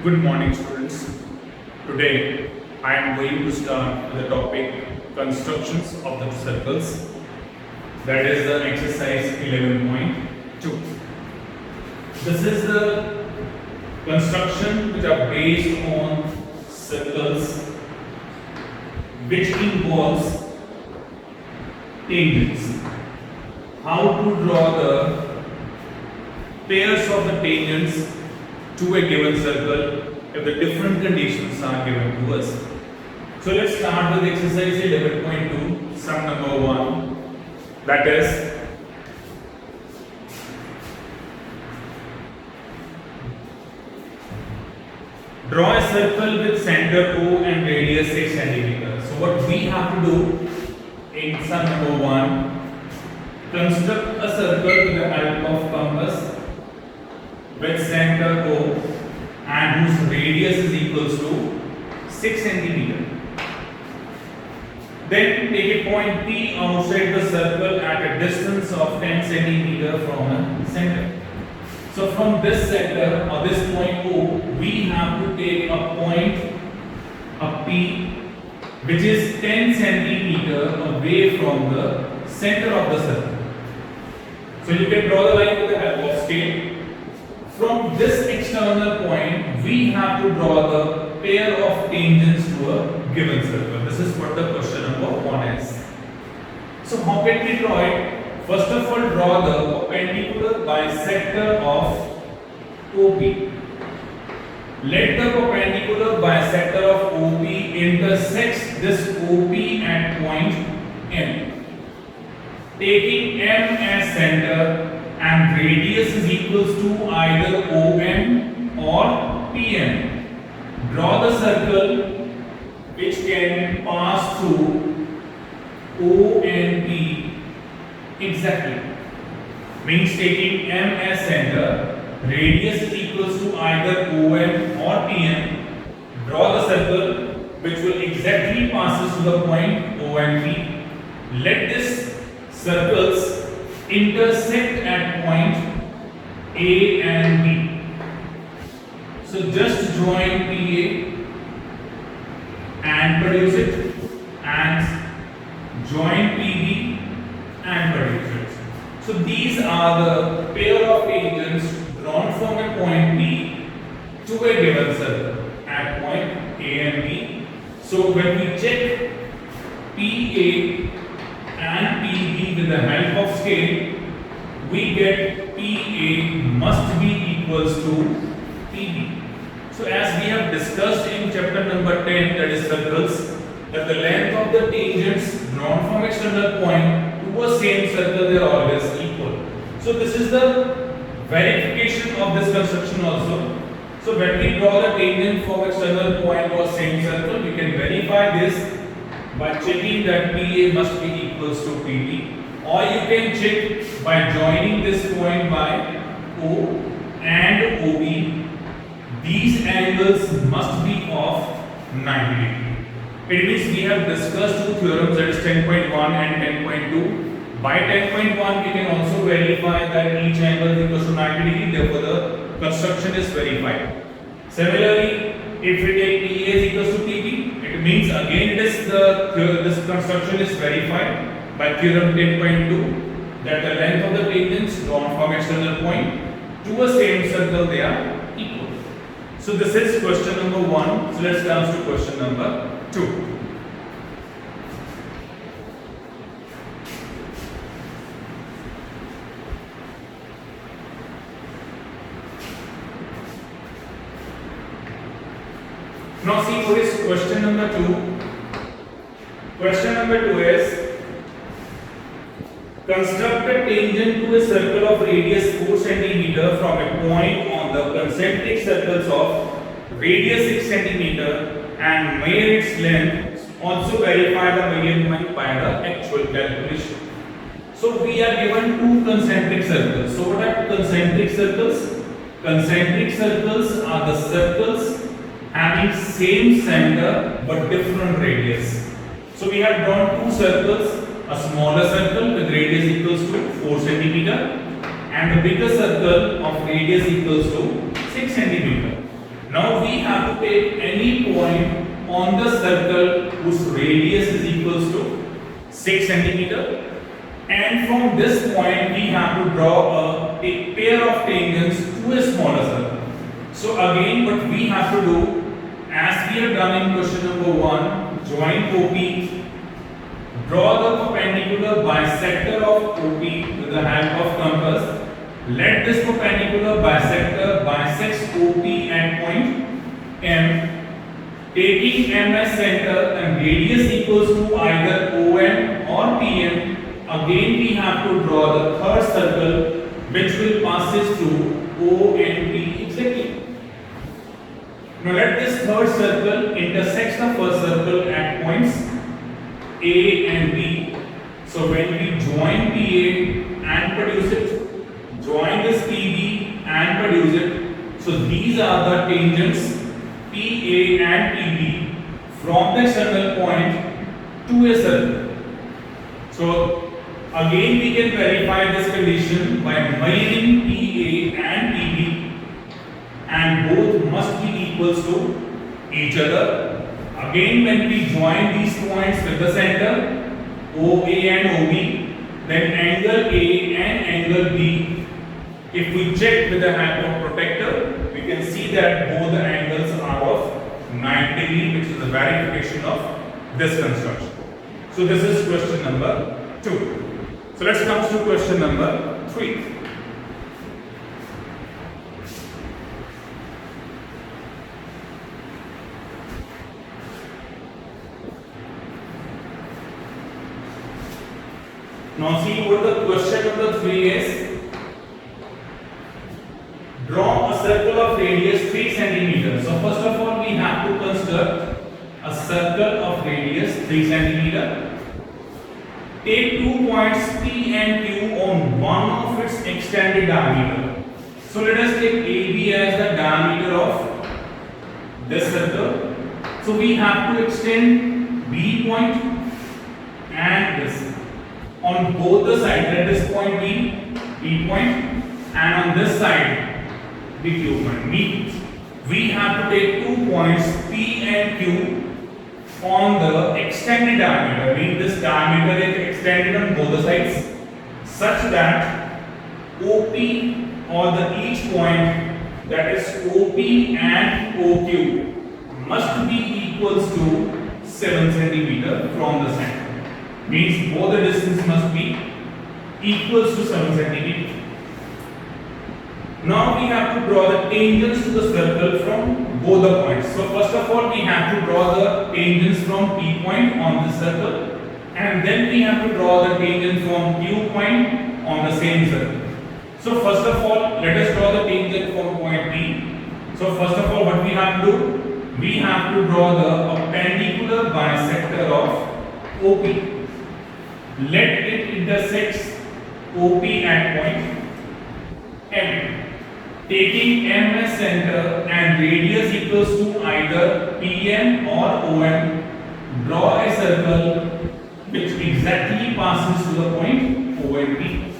Good morning, students. Today I am going to start with the topic constructions of the circles. That is the exercise 11.2. This is the construction which are based on circles which involves tangents. How to draw the pairs of the tangents to a given circle if the different conditions are given to us. So let's start with exercise 11.2, sum number 1, that is draw a circle with center O and radius 6 cm. So what we have to do in sum number 1, construct a circle with the help of compass with center O and whose radius is equals to 6 cm. Then take a point P outside the circle at a distance of 10 cm from the center. So from this center or this point O, we have to take a point, a P, which is 10 cm away from the center of the circle. So you can draw the line with the help of scale. From this external point, we have to draw the pair of tangents to a given circle. This is what the question number 1 is. So how can we draw it? First of all, draw the perpendicular bisector of OP. Let the perpendicular bisector of OP intersects this OP at point M. Taking M as center, and radius is equals to either OM or PM. Draw the circle which can pass through O and P exactly. Means taking M as center, radius is equals to either OM or PM. Draw the circle which will exactly passes to the point O and P. Let this circles intersect at point A and B. So just join PA and produce it, and join PB and produce it. So these are the pair of tangents drawn from a point P to a given circle at point A and B. So when we check PA and PB with the help of scale, we get PA must be equals to PB. So as we have discussed in chapter number 10, that is circles, that the length of the tangents drawn from external point to a same circle, they are always equal. So this is the verification of this construction also. So when we draw the tangent from external point to a same circle, we can verify this by checking that PA must be equals to PB, or you can check by joining this point by O and OB. These angles must be of 90 degree. It means we have discussed two theorems, that is 10.1 and 10.2. By 10.1 we can also verify that each angle is equals to 90 degree, therefore the construction is verified. Similarly, if we take PA is equals to PB, it means again this construction is verified by theorem 10.2, that the length of the tangents drawn from external point to a same circle, they are equal. So this is question number 1. So let's come to question number 2. Now see what is question number 2. Question number 2 is construct a tangent to a circle of radius 4 cm from a point on the concentric circles of radius 6 cm and measure its length. Also verify the measurement by the actual calculation. So we are given two concentric circles. So what are concentric circles? Concentric circles are the circles having same center but different radius. So we have drawn two circles, a smaller circle with radius equals to 4 cm and the bigger circle of radius equals to 6 cm. Now we to take any point on the circle whose radius is equals to 6 centimeter, and from this point we have to draw a pair of tangents to a smaller circle. So again, what we have to do, as we have done in question number 1, join OP, draw the perpendicular bisector of OP with the help of compass. Let this perpendicular bisector bisects OP at point M, taking M as center and radius equals to either OM or PM. Again we have to draw the third circle which will passes through O and P exactly. Now let this third circle intersects the first circle at points A and B. So when we join PA and produce it, join this PB and produce it. So these are the tangents PA and PB from the external point to a circle. So again we can verify this condition by measuring PA and PB, and both must be equals to each other. Again when we join these points with the center OA and OB, then angle A and angle B, if we check with the help of protractor, we can see that both the angles are of 90 degrees, which is a verification of this construction. So this is question number 2. So let's come to question number 3. Now see what the question number 3 is. Draw a circle of radius 3 centimeters. So first of all we have to construct a circle of radius 3 centimeter. Take 2 points P and Q on one of its extended diameter. So let us take AB as the diameter of this circle. So we have to extend B point and this on both the sides. Let this point be B point, and on this side the Q point. Means we have to take 2 points P and Q on the extended diameter. Means this diameter is extended on both the sides such that OP or the each point, that is OP and OQ, must be equals to 7 centimeter from the center. Means both the distance must be equals to 7 centimeter. Now we have to draw the tangents to the circle from both the points. So first of all we have to draw the tangents from P point on the circle, and then we have to draw the tangent from Q point on the same circle. So first of all let us draw the tangent from point P. So first of all what we have to do? We have to draw the perpendicular bisector of OP. Let it intersect OP at point M. Taking M as center and radius equals to either PM or OM, draw a circle which exactly passes to the point O and P.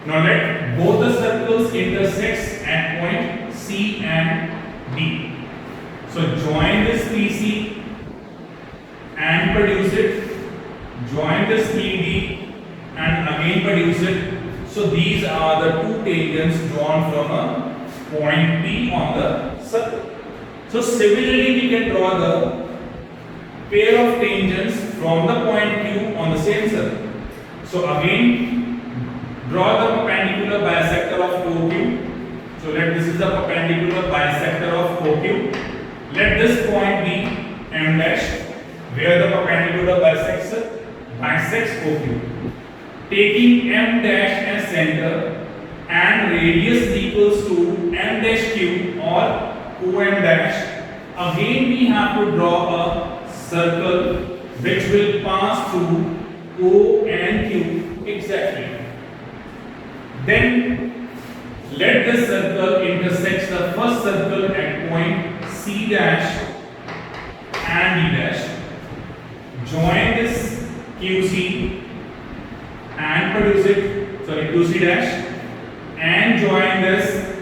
Now let both the circles intersect at point C and D. So join this PC and produce it. Join this PD and again produce it. So these are the two tangents drawn from a point P on the circle. So similarly we can draw the pair of tangents from the point Q on the same circle. So again draw the perpendicular bisector of OQ. So let this is the perpendicular bisector of OQ. Let this point be M dash, where the perpendicular bisects OQ. Taking M dash as center and radius equals to M dash Q or OM dash. Again we have to draw a circle which will pass through O and Q exactly. Then let this circle intersect the first circle at point C dash and D dash. Join this QC and produce it, QC dash, and join this.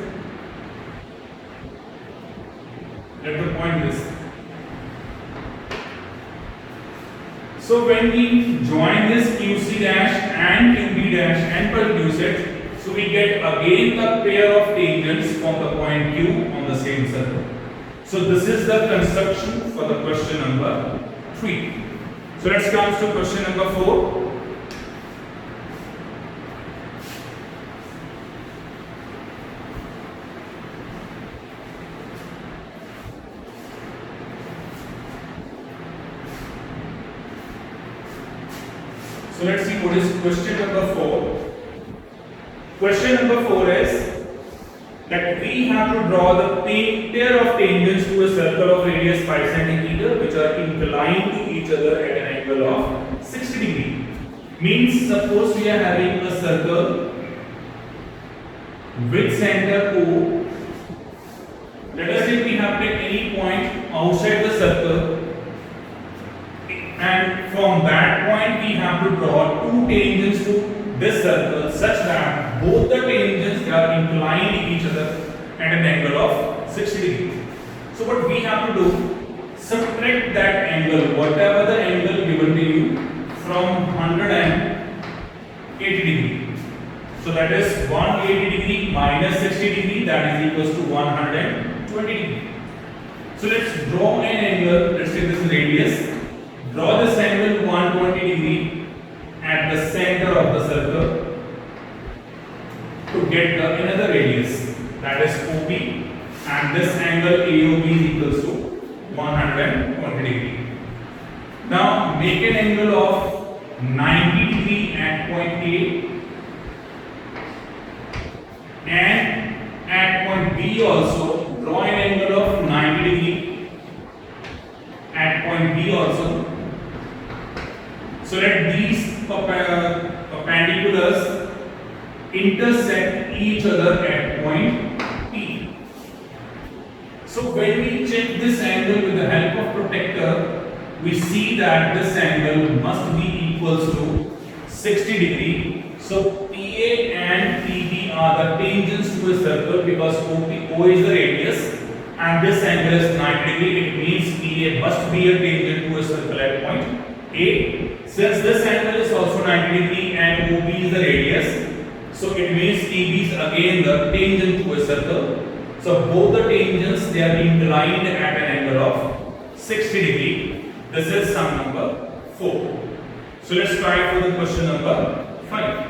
at the point this. So when we join this QC dash and QB dash and produce it, so we get again the pair of tangents from the point Q on the same circle. So this is the construction for the question number 3. So let's come to question number 4. So let's see what is question number 4. Question number 4 is that we have to draw the pair of tangents to a circle of radius 5 cm which are inclined to each other at an angle of 60 degree. Means suppose we are having a circle with center O. Let us say we have taken any point outside the circle, and from that point we have to draw two tangents to this circle such that both the tangents are inclined to each other at an angle of 60 degrees. So what we have to do, subtract that angle, whatever the angle given to you, from 180 degree. So that is 180 degree minus 60 degree, that is equals to 120 degree. So let's draw an angle, let's say this is radius. Draw this angle 120 degree at the center of the circle to get another radius, that is OB, and this angle AOB is equals to 120 degree. Now make an angle of 90 degree at point A, and at point B also draw an angle of 90 degree at point B also. So that these perpendiculars intersect each other at point P. So when we check this angle with the help of protractor, we see that this angle must be equals to 60 degree. So PA and PB are the tangents to a circle because O is the radius and this angle is 90 degree. It means PA must be a tangent to a circle at point A. Since this angle is also 90 degree and OB is the radius, so it means TB is again the tangent to a circle. So both the tangents, they are inclined at an angle of 60 degree. This is sum number 4. So let's try for the question number 5.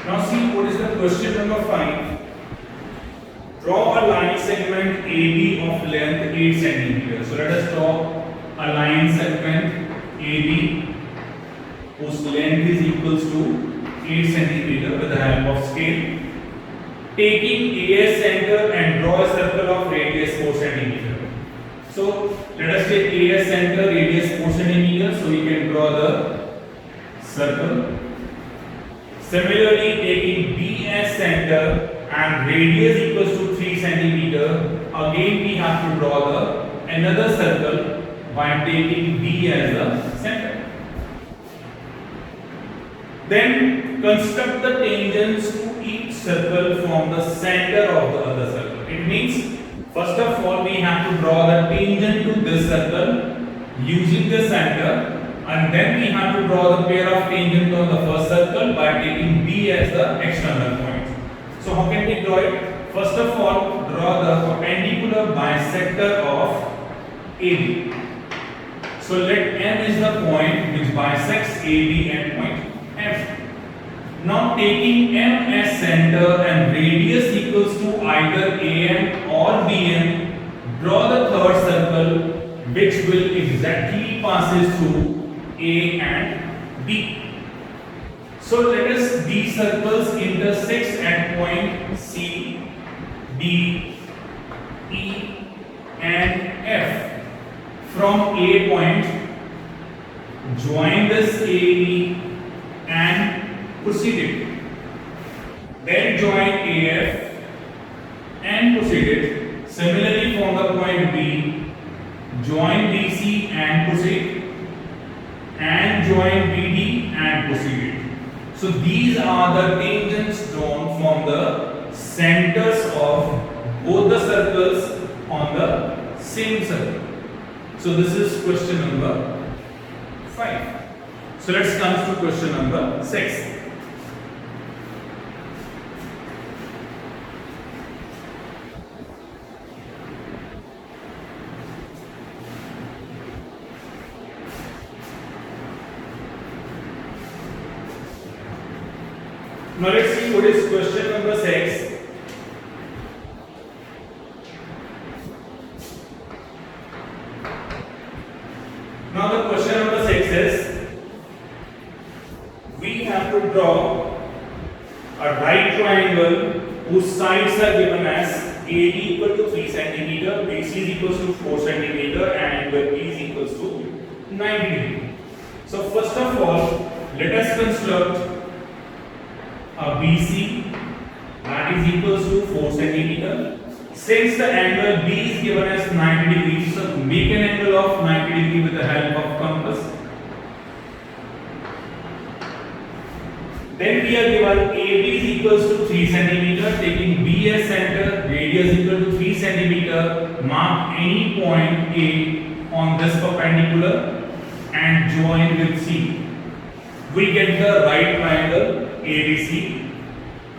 Now see what is the question number 5. Draw a line segment AB of length 8 cm. So let us draw a line segment AB whose length is equals to 8 cm with the help of scale. Taking A as center and draw a circle of radius 4 cm. So let us take A as center, radius 4 cm. So we can draw the circle. Similarly, taking B as center and radius equals to 3 cm, again we have to draw another circle by taking B as the center. Then construct the tangents to each circle from the center of the other circle. It means first of all we have to draw the tangent to this circle using the center. And then we have to draw the pair of tangent on the first circle by taking B as the external point. So how can we draw it? First of all, draw the perpendicular bisector of AB. So let M is the point which bisects AB at point F. Now taking M as center and radius equals to either AM or BM, draw the third circle which will exactly passes through A and B. So let us these circles intersect at point C, D, E and F. From A point, join this AB and proceed it. Then join AF and proceed proceed. Similarly, from the point B, join BC and proceed, and join BD and proceed. So these are the tangents drawn from the centers of both the circles on the same circle. So this is question number 5. So let's come to question number 6. Now let's see what is question number 6. Now the question number 6 is, we have to draw a right triangle whose sides are given as AD equal to 3 cm, BC is equals to 4 cm and angle B is equals to 90 degree. So first of all, let us construct a BC that is equals to 4 cm. Since the angle B is given as 90 degrees, so make an angle of 90 degree with the help of compass. Then we are given AB is equals to 3 cm, taking B as center, radius equal to 3 cm, mark any point A on this perpendicular and join with C. We get the right triangle ABC.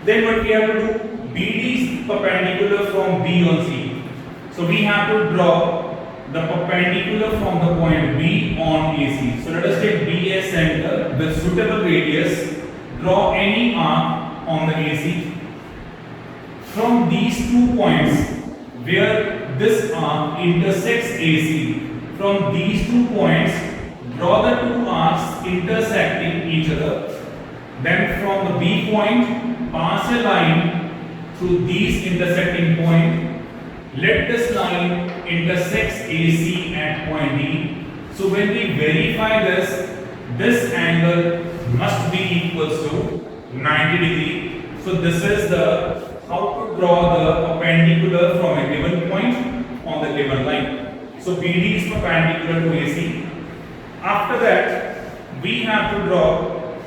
Then what we have to do? BD is perpendicular from B on C. So we have to draw the perpendicular from the point B on AC. So let us take B as center with suitable radius. Draw any arc on the AC. From these 2 points where this arc intersects AC, from these 2 points, draw the 2 arcs intersecting each other. Then from the B point, pass a line through these intersecting point. Let this line intersects AC at point D. So when we verify this angle must be equals to 90 degree. So this is the how to draw the perpendicular from a given point on the given line. So BD is perpendicular to AC. After that, we have to draw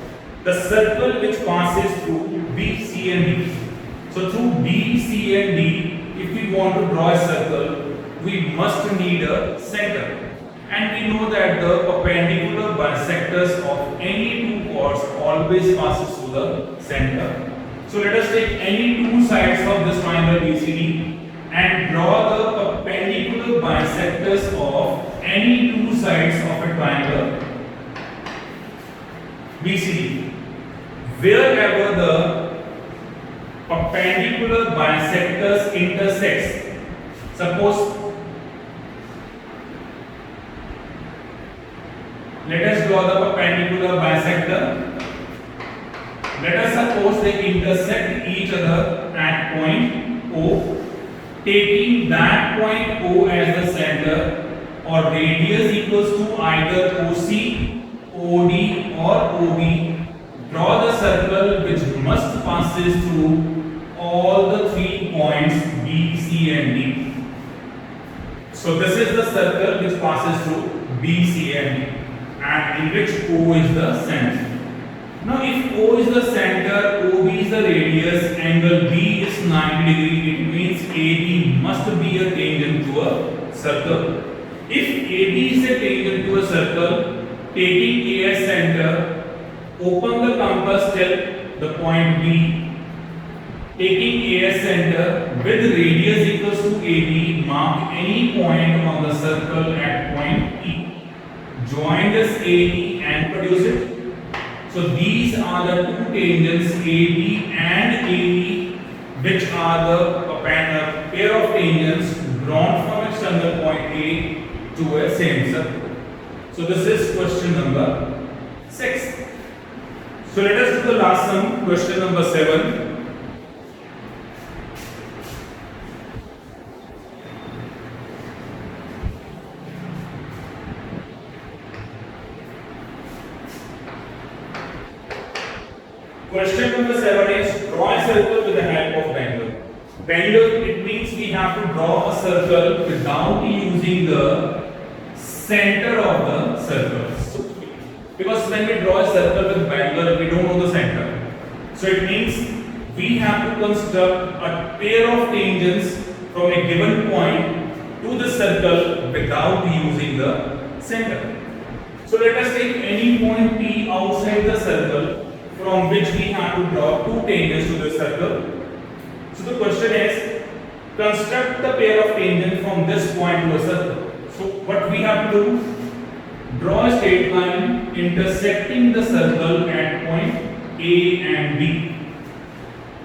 the circle which passes through B, C and D. So through B, C and D, if we want to draw a circle, we must need a center. And we know that the perpendicular bisectors of any 2 chords always passes through the center. So let us take any 2 sides of this triangle BCD and draw the perpendicular bisectors of any 2 sides of a triangle BCD. Wherever the perpendicular bisectors intersects, suppose let us draw the perpendicular bisector. Let us suppose they intersect each other at point O, taking that point O as the center, or radius equals to either OC, OD or OB. Draw the circle which must passes through all the 3 points B, C and D. So this is the circle which passes through B, C and D, and in which O is the center. Now if O is the center, OB is the radius, angle B is 90 degree, it means AB must be a tangent to a circle. If AB is a tangent to a circle, taking A as center, open the compass till the point B, taking A as center with radius equals to AB, mark any point on the circle at point E. Join this AB and produce it. So these are the 2 tangents AB and AE, which are the pair of tangents drawn from external point A to a same circle. So this is question number 6. So let us do the last sum, question number 7. Question number 7 is draw a circle with the help of triangle. Pendular, it means we have to draw a circle without using the center of the circle. Because when we draw a circle with pendular, we don't know the center. So it means we have to construct a pair of tangents from a given point to the circle without using the center. So let us take any point P outside the circle from which we have to draw two tangents to the circle. So the question is, construct the pair of tangents from this point to a circle. So what we have to do, draw a straight line intersecting the circle at point A and B.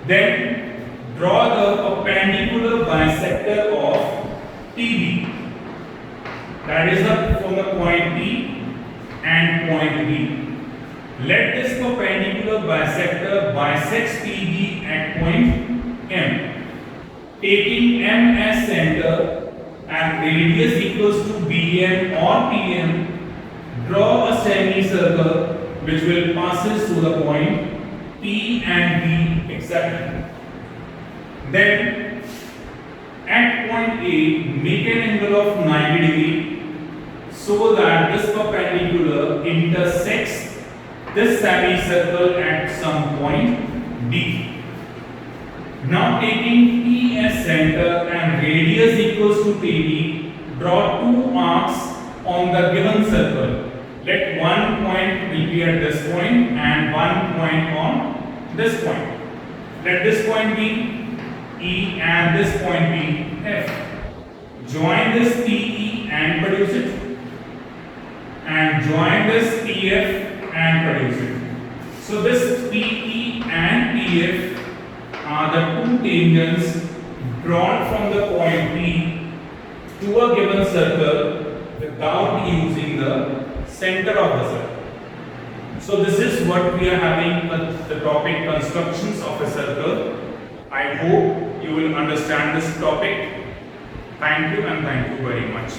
Then draw the perpendicular bisector of TB. That is from the point P and point B. Let this perpendicular bisector bisect TB at point M. Taking M as center and radius equals to BM or PM, draw a semicircle which will passes through the point P and B exactly. Then at point A, make an angle of 90 degree so that this perpendicular intersects this semicircle at some point D. Now taking P as center and radius equals to TD, draw two arcs on the given circle. Let one point will be at this point and one point on this point. Let this point be E and this point be F. Join this PE and produce it. And join this PF and produce it. So this PE and PF are the two tangents drawn from the point P to a given circle without using the center of the circle. So this is what we are having the topic constructions of a circle. I hope you will understand this topic. Thank you and thank you very much.